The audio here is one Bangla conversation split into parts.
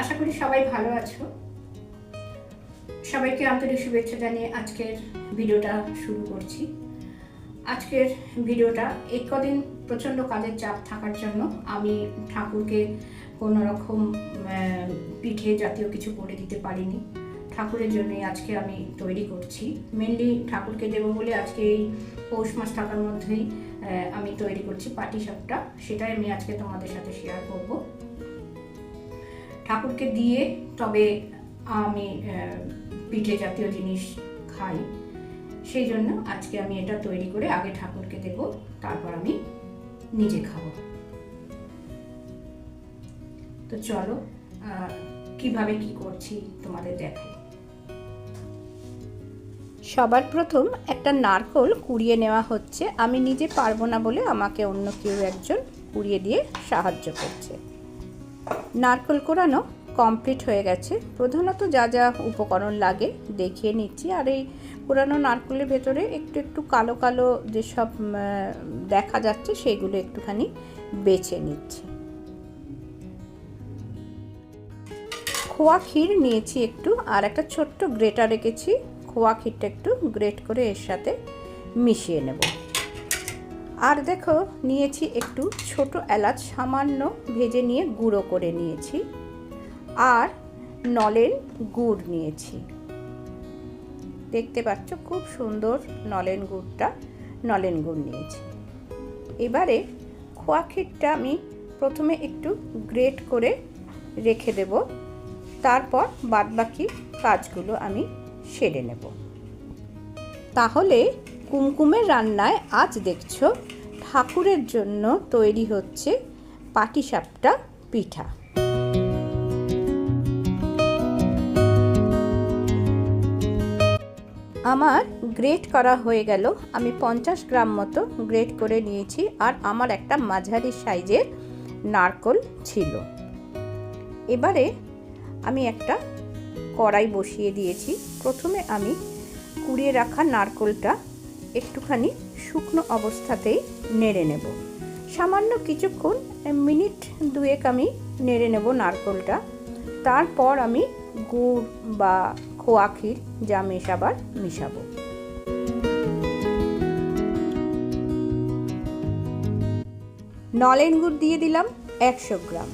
আশা করি সবাই ভালো আছো। সবাইকে আন্তরিক শুভেচ্ছা জানিয়ে আজকের ভিডিওটা শুরু করছি। আজকের ভিডিওটা এই কদিন প্রচণ্ড কাজের চাপ থাকার জন্য আমি ঠাকুরকে কোনো রকম পিঠে জাতীয় কিছু করে দিতে পারিনি। ঠাকুরের জন্যই আজকে আমি তৈরি করছি। মেনলি ঠাকুরকে দেবো বলে আজকে এই পৌষ মাস থাকার মধ্যেই আমি তৈরি করছি পাটিসাপটা। সেটাই আমি আজকে তোমাদের সাথে শেয়ার করব। ঠাকুরকে দিয়ে তবে আমি পিঠে জাতীয় জিনিস খাই, সেই জন্য আজকে আমি এটা তৈরি করে আগে ঠাকুরকে দেব, তারপর আমি নিজে খাবো। তো চলো কিভাবে কি করছি তোমাদের দেখাই। সবার প্রথম একটা নারকেল কুড়িয়ে নেওয়া হচ্ছে। আমি নিজে পারবো না বলে আমাকে অন্য কেউ একজন কুড়িয়ে দিয়ে সাহায্য করছে। নারকেল কোড়ানো কমপ্লিট হয়ে গেছে। প্রধানত যা যা উপকরণ লাগে দেখিয়ে নিচ্ছি। আর এই কোড়ানো নারকেলের ভেতরে একটু একটু কালো কালো যেসব দেখা যাচ্ছে সেগুলো একটুখানি বেছে নিচ্ছি। খোয়া ক্ষীর নিয়েছি একটু, আর একটা ছোট্ট গ্রেটার রেখেছি। খোয়া ক্ষীরটা একটু গ্রেট করে এর সাথে মিশিয়ে নেব। আর দেখো নিয়েছি একটু ছোট এলাচ, সামান্য ভেজে নিয়ে গুঁড়ো করে নিয়েছি। আর নলেন গুড় নিয়েছি, দেখতে পাচ্ছ খুব সুন্দর নলেন গুড়টা। নলেন গুড় নিয়েছি। এবারে খোয়া ক্ষীরটা আমি প্রথমে একটু গ্রেট করে রেখে দেব, তারপর বাদবাকি কাজগুলো আমি সেরে নেব। তাহলে কুমকুমের রান্নায় আজ দেখছো ঠাকুরের জন্য তৈরি হচ্ছে পাটিসাপটা পিঠা। আমার গ্রেট করা হয়ে গেল। আমি 50 গ্রাম মতো গ্রেট করে নিয়েছি। আর আমার একটা মাঝারি সাইজের নারকেল ছিল। এবারে আমি একটা কড়াই বসিয়ে দিয়েছি। প্রথমে আমি কুড়িয়ে রাখা নারকেলটা একটুখানি শুকনো অবস্থাতেই নেড়ে নেব। সামান্য কিছুক্ষণ, মিনিট দুয়েক আমি নেড়ে নেব নারকেলটা। তারপর আমি গুড় বা খোয়া ক্ষীর যা মেশাবার মিশাবো। নলেন গুড় দিয়ে দিলাম 100 গ্রাম।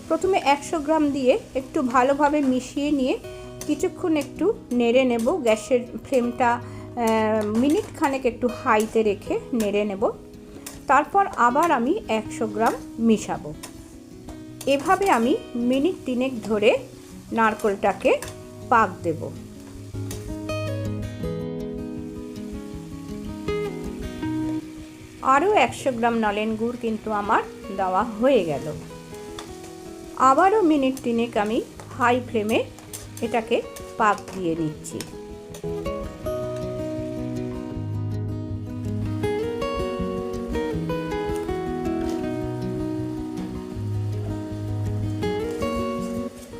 প্রথমে 100 গ্রাম দিয়ে একটু ভালোভাবে মিশিয়ে নিয়ে কিছুক্ষণ একটু নেড়ে নেব। গ্যাসের ফ্লেমটা মিনিট খানেক একটু হাইতে রেখে নেড়ে নেব। তারপর আবার আমি 100 গ্রাম মিশাবো। এভাবে আমি মিনিট 3 ধরে নারকেলটাকে পাক দেব। আরও 100 গ্রাম নলেন গুড় কিন্তু আমার দেওয়া হয়ে গেল। আবারও মিনিট 3 আমি হাই ফ্লেমে এটাকে পাক দিয়ে নিচ্ছি।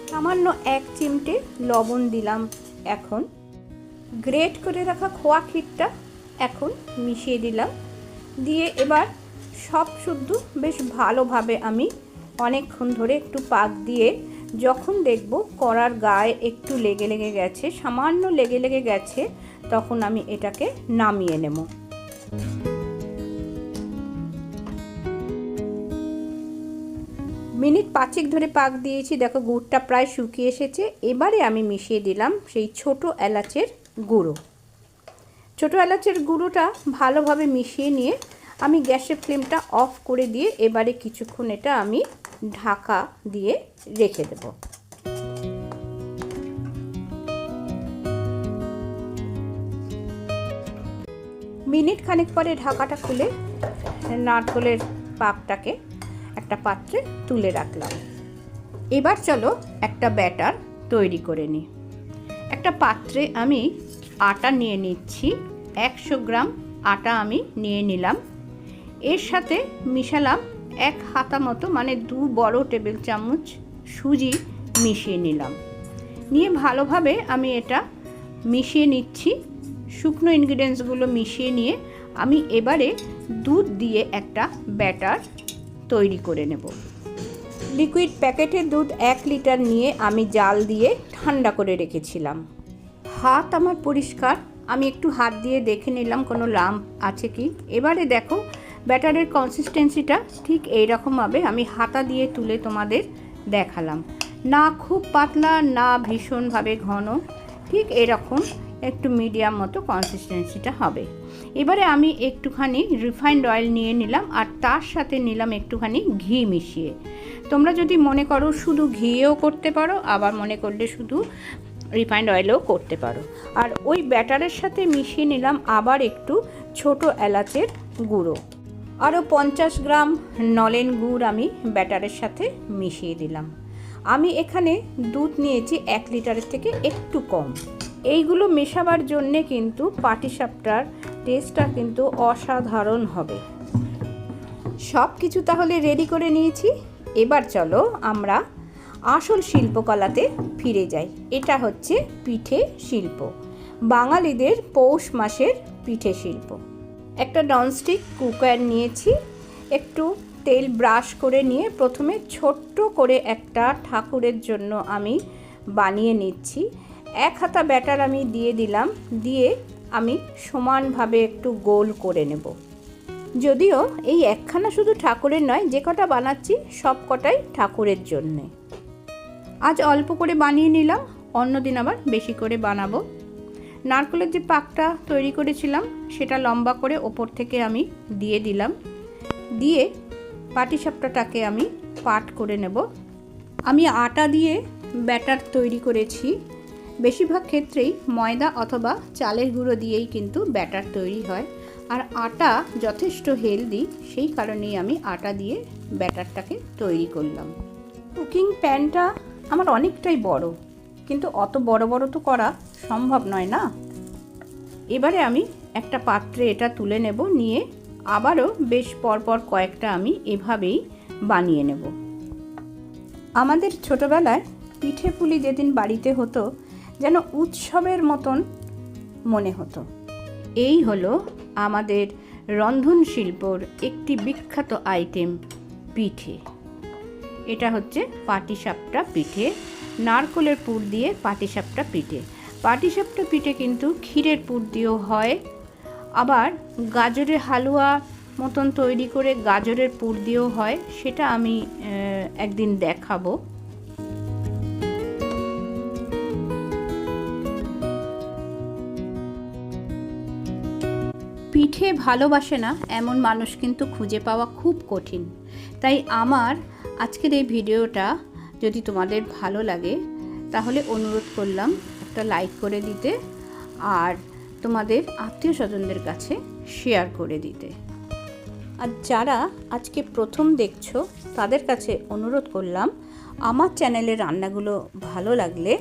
সামান্য 1 চিমটে লবণ দিলাম। এখন গ্রেট করে রাখা খোয়া ক্ষীরটা এখন মিশিয়ে দিলাম। দিয়ে এবার সব শুদ্ধ বেশ ভালোভাবে আমি অনেকক্ষণ ধরে একটু পাক দিয়ে যখন দেখব কড়ার গায়ে একটু লেগে লেগে গেছে, সামান্য লেগে লেগে গেছে, তখন আমি এটাকে নামিয়ে নেব। মিনিট 5 ধরে পাক দিয়েছি। দেখো গুড়টা প্রায় শুকিয়ে এসেছে। এবারে আমি মিশিয়ে দিলাম সেই ছোট এলাচের গুঁড়ো। ছোট এলাচের গুঁড়োটা ভালোভাবে মিশিয়ে নিয়ে আমি গ্যাসের ফ্লেমটা অফ করে দিয়ে এবারে কিছুক্ষণ এটা আমি ঢাকা দিয়ে রেখে দেব। মিনিট খানেক পরে ঢাকাটা খুলে নারকেলের পাকটাকে একটা পাত্রে তুলে রাখলাম। এবার চলো একটা ব্যাটার তৈরি করে নিই। একটা পাত্রে আমি আটা নিয়ে নিচ্ছি। 100 গ্রাম আটা আমি নিয়ে নিলাম। এর সাথে মিশালাম 1 হাতা মতো, মানে 2 বড় টেবিল চামচ সুজি মিশিয়ে নিলাম। নিয়ে ভালোভাবে আমি এটা মিশিয়ে নিচ্ছি। শুকনো ইনগ্রিডিয়েন্টসগুলো মিশিয়ে নিয়ে আমি এবারে দুধ দিয়ে একটা ব্যাটার তৈরি করে নেব। লিকুইড প্যাকেটের দুধ 1 লিটার নিয়ে আমি জাল দিয়ে ঠান্ডা করে রেখেছিলাম। হাত আমার পরিষ্কার, আমি একটু হাত দিয়ে দেখে নিলাম কোনো লাম্প আছে কি। এবারে দেখো ব্যাটারের কনসিস্টেন্সিটা ঠিক এইরকমভাবে আমি হাতা দিয়ে তুলে তোমাদের দেখালাম। না খুব পাতলা না ভীষণভাবে ঘন, ঠিক এরকম একটু মিডিয়াম মতো কনসিস্টেন্সিটা হবে। এবারে আমি একটুখানি রিফাইন্ড অয়েল নিয়ে নিলাম আর তার সাথে নিলাম একটুখানি ঘি মিশিয়ে। তোমরা যদি মনে করো শুধু ঘিয়েও করতে পারো, আবার মনে করলে শুধু রিফাইন্ড অয়েলেও করতে পারো। আর ওই ব্যাটারের সাথে মিশিয়ে নিলাম আবার একটু ছোট এলাচের গুঁড়ো, আরও 50 গ্রাম নলেন গুড় আমি ব্যাটারের সাথে মিশিয়ে দিলাম। আমি এখানে দুধ নিয়েছি 1 লিটারের থেকে একটু কম। এইগুলো মেশাবার জন্যে কিন্তু পাটিসাপটার টেস্টটা কিন্তু অসাধারণ হবে। সব কিছু তাহলে রেডি করে নিয়েছি। এবার চলো আমরা আসল শিল্পকলাতে ফিরে যাই। এটা হচ্ছে পিঠে শিল্প, বাঙালিদের পৌষ মাসের পিঠে শিল্প। একটা ননস্টিক কুকার নিয়েছি, একটু তেল ব্রাশ করে নিয়ে প্রথমে ছোট্ট করে একটা ঠাকুরের জন্য আমি বানিয়ে নিচ্ছি। 1 হাতা ব্যাটার আমি দিয়ে দিলাম, দিয়ে আমি সমানভাবে একটু গোল করে নেব। যদিও এই একখানা শুধু ঠাকুরের নয়, যে কটা বানাচ্ছি সব কটাই ঠাকুরের জন্যে। আজ অল্প করে বানিয়ে নিলাম, অন্যদিন আবার বেশি করে বানাবো। নারকেলের যে পাকটা তৈরি করেছিলাম সেটা লম্বা করে ওপর থেকে আমি দিয়ে দিলাম, দিয়ে পাটিসাপটাটাকে আমি পাট করে নেব। আমি আটা দিয়ে ব্যাটার তৈরি করেছি। বেশিরভাগ ক্ষেত্রেই ময়দা অথবা চালের গুঁড়ো দিয়েই কিন্তু ব্যাটার তৈরি হয়, আর আটা যথেষ্ট হেলদি, সেই কারণেই আমি আটা দিয়ে ব্যাটারটাকে তৈরি করলাম। কুকিং প্যানটা আমার অনেকটাই বড়, কিন্তু অত বড় বড় তো করা সম্ভব নয় না। এবারে আমি একটা পাত্রে এটা তুলে নেব, নিয়ে আবারও বেশ পরপর কয়েকটা আমি এভাবেই বানিয়ে নেব। আমাদের ছোটবেলায় পিঠে পুলি যেদিন বাড়িতে হতো যেন উৎসবের মতন মনে হতো। এই হলো আমাদের রন্ধন শিল্পর একটি বিখ্যাত আইটেম পিঠে। এটা হচ্ছে পাটিসাপটা পিঠে, নারকেলের পুর দিয়ে পাটিসাপটা পিঠে। পাটিসাপটা পিঠে কিন্তু ক্ষীরের পুর দিয়েও হয়, আবার গাজরের হালুয়া মতন তৈরি করে গাজরের পুর দিয়েও হয়, সেটা আমি একদিন দেখাবো। পিঠে ভালোবাসে না এমন মানুষ কিন্তু খুঁজে পাওয়া খুব কঠিন। তাই আমার আজকের এই ভিডিওটা যদি তোমাদের ভালো লাগে তাহলে অনুরোধ করলাম একটা লাইক করে দিতে, আর তোমাদের আত্মীয় স্বজনদের কাছে শেয়ার করে দিতে। আর যারা আজকে প্রথম দেখছো তাদের কাছে অনুরোধ করলাম আমার চ্যানেলের রান্নাগুলো ভালো লাগলে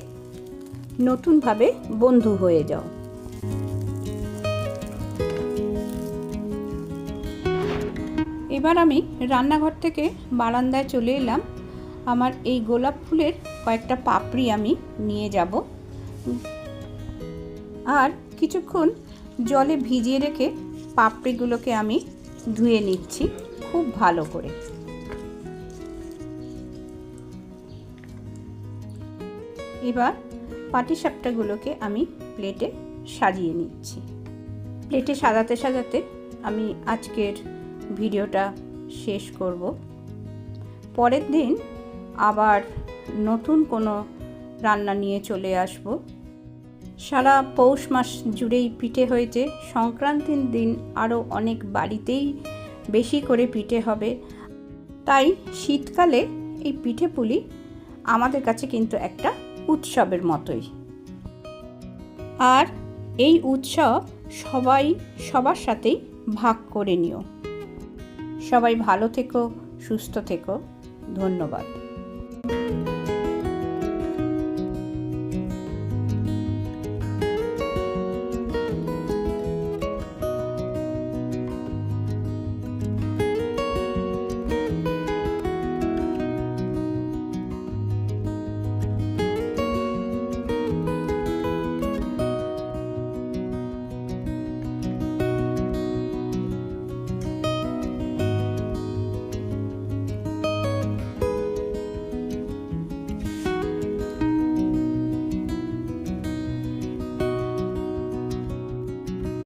নতুনভাবে বন্ধু হয়ে যাও। এবার আমি রান্নাঘর থেকে বারান্দায় চলে এলাম। আমার এই গোলাপ ফুলের কয়েকটা পাপড়ি আমি নিয়ে যাব, আর কিছুক্ষণ জলে ভিজিয়ে রেখে পাপড়িগুলোকে আমি ধুয়ে নিচ্ছি খুব ভালো করে। এবার পাটিসাপটাগুলোকে আমি প্লেটে সাজিয়ে নিচ্ছি। প্লেটে সাজাতে সাজাতে আমি আজকের ভিডিওটা শেষ করব। পরের দিন আবার নতুন কোনো রান্না নিয়ে চলে আসব। সারা পৌষ মাস জুড়েই পিঠে হয়েছে, সংক্রান্তির দিন আরও অনেক বাড়িতেই বেশি করে পিঠে হবে। তাই শীতকালে এই পিঠে পুলি আমাদের কাছে কিন্তু একটা উৎসবের মতোই। আর এই উৎসব সবাই সবার সাথেই ভাগ করে নিও। সবাই ভালো থেকো, সুস্থ থেকো। ধন্যবাদ।